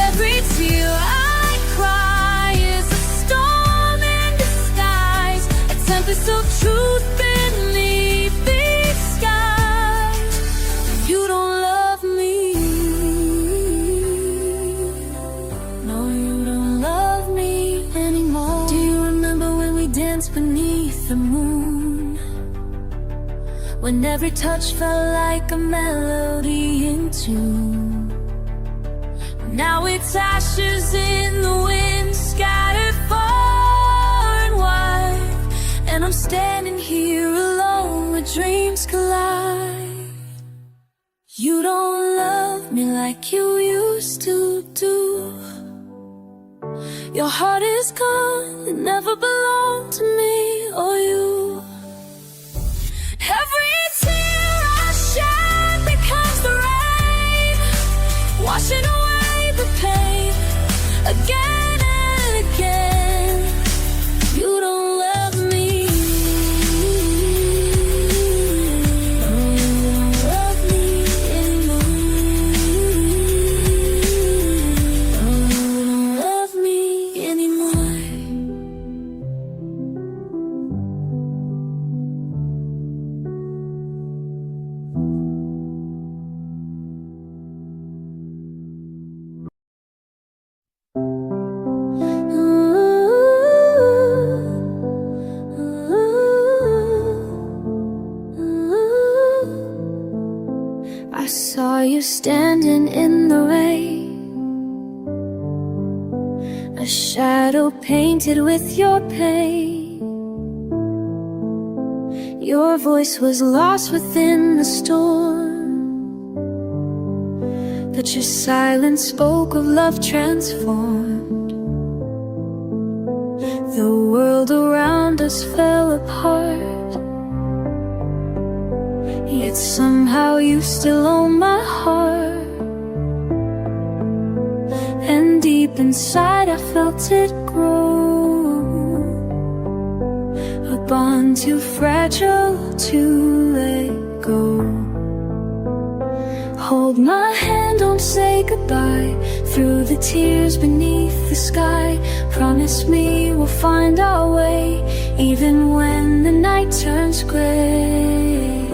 Every tear I cry is a storm in disguise, a tempest of truth beneath these skies. You don't love me. No, you don't love me anymore. Do you remember when we danced beneath the moon? When every touch felt like a melody in tune. Now it's ashes in the wind, scattered far and wide. standing here alone where dreams collide. You don't love me like you used to do. Your heart is gone, it never belonged to me or you. Every tear I shed becomes the rain, washing away the pain again and again. You don't love me. No, you don't love me anymore. No, you don't love me anymore. I saw you standing in the rain, a shadow painted with your pain. Your voice was lost within the storm, but your silence spoke of love transformed. The world around us fell apart, yet somehow you still own my heart. And deep inside I felt it grow, a bond too fragile to let go. Hold my hand, don't say goodbye. Through the tears beneath the sky, promise me we'll find our way, even when the night turns gray.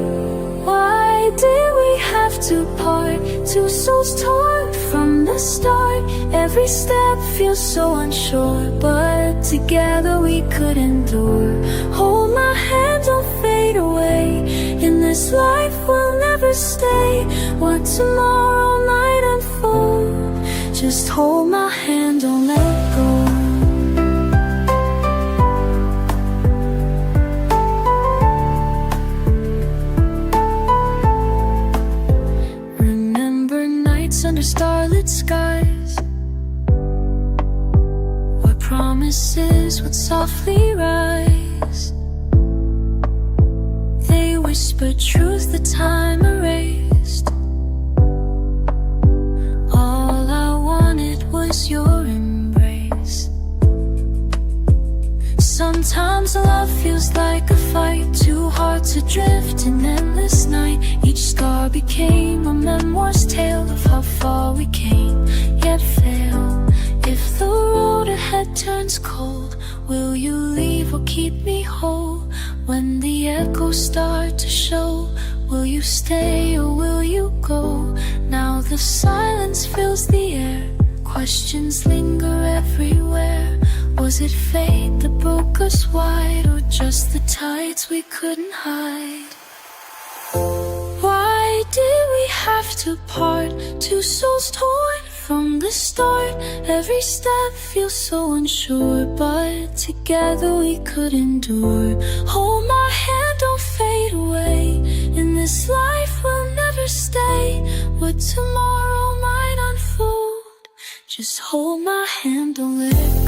Why did we have to part? Two souls torn from the start. Every step feels so unsure, but together we could endure. Hold my hand, don't fade away. In this life we'll never stay. What tomorrow might unfold, just hold my hand, don't let go. Under starlit skies, where promises would softly rise. They whispered truth that time erased. All I wanted was your embrace. Sometimes love feels like a fight, two hearts adrift in endless night. Each scar became a memoir's tale of how far we came, yet fail. If the road ahead turns cold, will you leave or keep me whole? When the echoes start to show, will you stay or will you go? Now the silence fills the air, questions linger everywhere. Was it fate that broke us wide, or just the tides we couldn't hide? Why did we have to part? Two souls torn from the start. Every step feels so unsure, but together we could endure. Hold my hand, don't fade away. In this life we'll never stay. What tomorrow might unfold, just hold my hand, don't let it go.